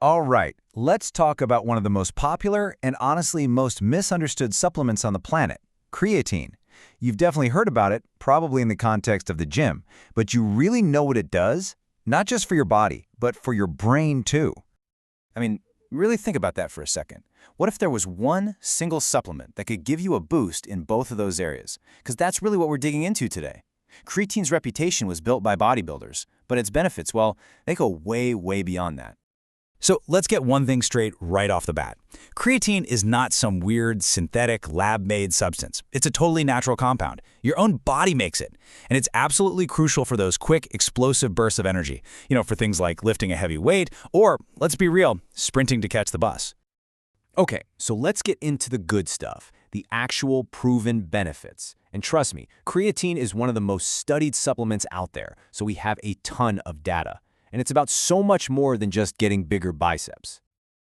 All right, let's talk about one of the most popular and honestly most misunderstood supplements on the planet, creatine. You've definitely heard about it, probably in the context of the gym, but you really know what it does? Not just for your body, but for your brain too. I mean, really think about that for a second. What if there was one single supplement that could give you a boost in both of those areas? Because that's really what we're digging into today. Creatine's reputation was built by bodybuilders, but its benefits, well, they go way, way beyond that. So let's get one thing straight right off the bat. Creatine is not some weird, synthetic, lab-made substance. It's a totally natural compound. Your own body makes it. And it's absolutely crucial for those quick, explosive bursts of energy. For things like lifting a heavy weight or, let's be real, sprinting to catch the bus. Okay, so let's get into the good stuff, the actual proven benefits. And trust me, creatine is one of the most studied supplements out there, so we have a ton of data. And it's about so much more than just getting bigger biceps.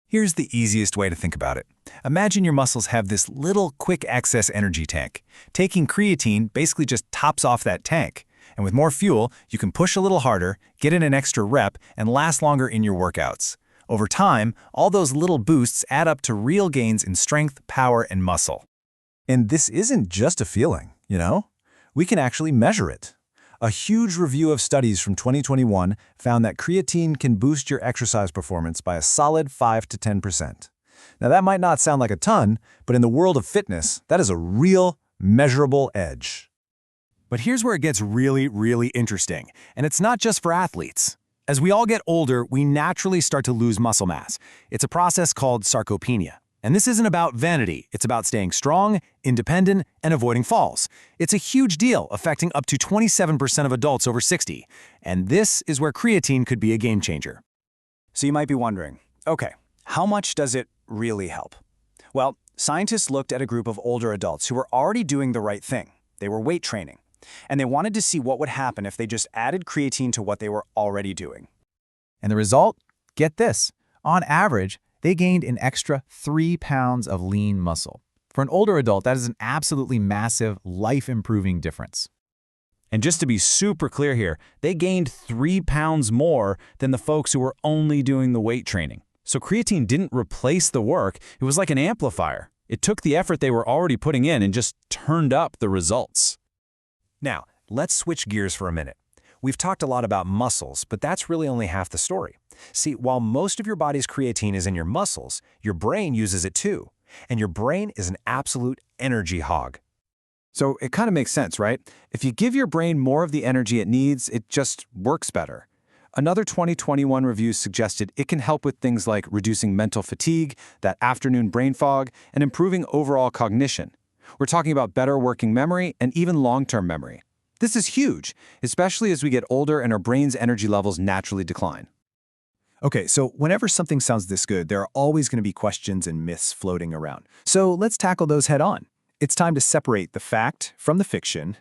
Here's the easiest way to think about it. Imagine your muscles have this little quick access energy tank. Taking creatine basically just tops off that tank. And with more fuel, you can push a little harder, get in an extra rep, and last longer in your workouts. Over time, all those little boosts add up to real gains in strength, power, and muscle. And this isn't just a feeling, We can actually measure it. A huge review of studies from 2021 found that creatine can boost your exercise performance by a solid 5 to 10%. Now that might not sound like a ton, but in the world of fitness, that is a real, measurable edge. But here's where it gets really, really interesting. And it's not just for athletes. As we all get older, we naturally start to lose muscle mass. It's a process called sarcopenia. And this isn't about vanity. It's about staying strong, independent, and avoiding falls. It's a huge deal, affecting up to 27% of adults over 60. And this is where creatine could be a game changer. So you might be wondering, okay, how much does it really help? Well, scientists looked at a group of older adults who were already doing the right thing. They were weight training. And they wanted to see what would happen if they just added creatine to what they were already doing. And the result? Get this. On average, they gained an extra 3 pounds of lean muscle. For an older adult, that is an absolutely massive, life-improving difference. And just to be super clear here, they gained 3 pounds more than the folks who were only doing the weight training. So creatine didn't replace the work, it was like an amplifier. It took the effort they were already putting in and just turned up the results. Now, let's switch gears for a minute. We've talked a lot about muscles, but that's really only half the story. See, while most of your body's creatine is in your muscles, your brain uses it too. And your brain is an absolute energy hog. So it kind of makes sense, right? If you give your brain more of the energy it needs, it just works better. Another 2021 review suggested it can help with things like reducing mental fatigue, that afternoon brain fog, and improving overall cognition. We're talking about better working memory and even long-term memory. This is huge, especially as we get older and our brain's energy levels naturally decline. Okay, so whenever something sounds this good, there are always going to be questions and myths floating around. So let's tackle those head on. It's time to separate the fact from the fiction.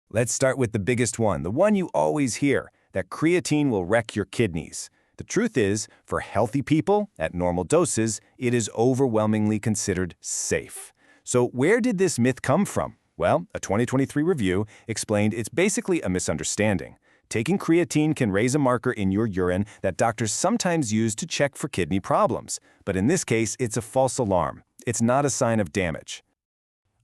Let's start with the biggest one, the one you always hear, that creatine will wreck your kidneys. The truth is, for healthy people, at normal doses, it is overwhelmingly considered safe. So where did this myth come from? Well, a 2023 review explained it's basically a misunderstanding. Taking creatine can raise a marker in your urine that doctors sometimes use to check for kidney problems. But in this case, it's a false alarm. It's not a sign of damage.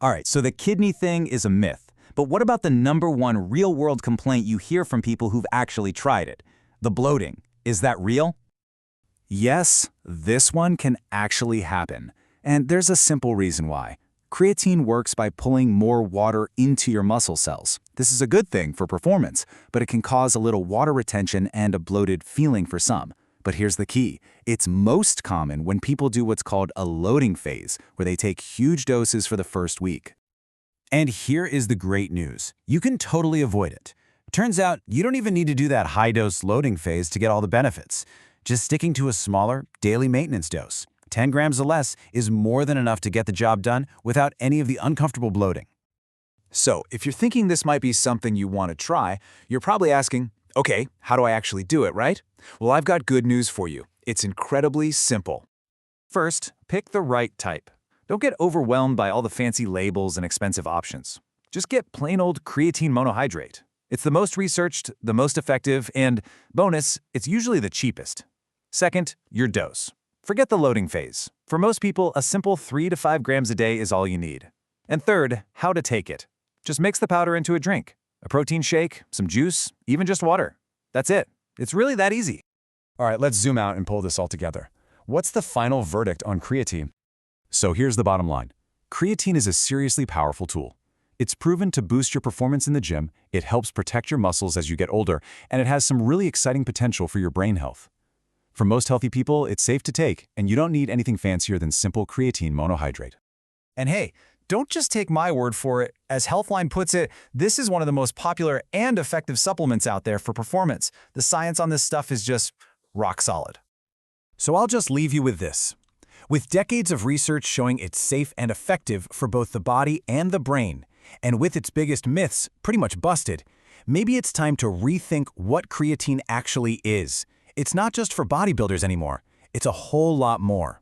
All right, so the kidney thing is a myth. But what about the #1 real-world complaint you hear from people who've actually tried it? The bloating. Is that real? Yes, this one can actually happen. And there's a simple reason why. Creatine works by pulling more water into your muscle cells. This is a good thing for performance, but it can cause a little water retention and a bloated feeling for some. But here's the key. It's most common when people do what's called a loading phase, where they take huge doses for the first week. And here is the great news. You can totally avoid it. Turns out you don't even need to do that high-dose loading phase to get all the benefits. Just sticking to a smaller, daily maintenance dose. 10 grams or less is more than enough to get the job done without any of the uncomfortable bloating. So, if you're thinking this might be something you want to try, you're probably asking, okay, how do I actually do it, right? Well, I've got good news for you. It's incredibly simple. First, pick the right type. Don't get overwhelmed by all the fancy labels and expensive options. Just get plain old creatine monohydrate. It's the most researched, the most effective, and bonus, it's usually the cheapest. Second, your dose. Forget the loading phase. For most people, a simple 3 to 5 grams a day is all you need. And third, how to take it. Just mix the powder into a drink. A protein shake, some juice, even just water. That's it. It's really that easy. All right, let's zoom out and pull this all together. What's the final verdict on creatine? So here's the bottom line. Creatine is a seriously powerful tool. It's proven to boost your performance in the gym, it helps protect your muscles as you get older, and it has some really exciting potential for your brain health. For most healthy people, it's safe to take, and you don't need anything fancier than simple creatine monohydrate. And hey, don't just take my word for it. As Healthline puts it, this is one of the most popular and effective supplements out there for performance. The science on this stuff is just rock solid. So I'll just leave you with this. With decades of research showing it's safe and effective for both the body and the brain, and with its biggest myths pretty much busted, maybe it's time to rethink what creatine actually is. It's not just for bodybuilders anymore. It's a whole lot more.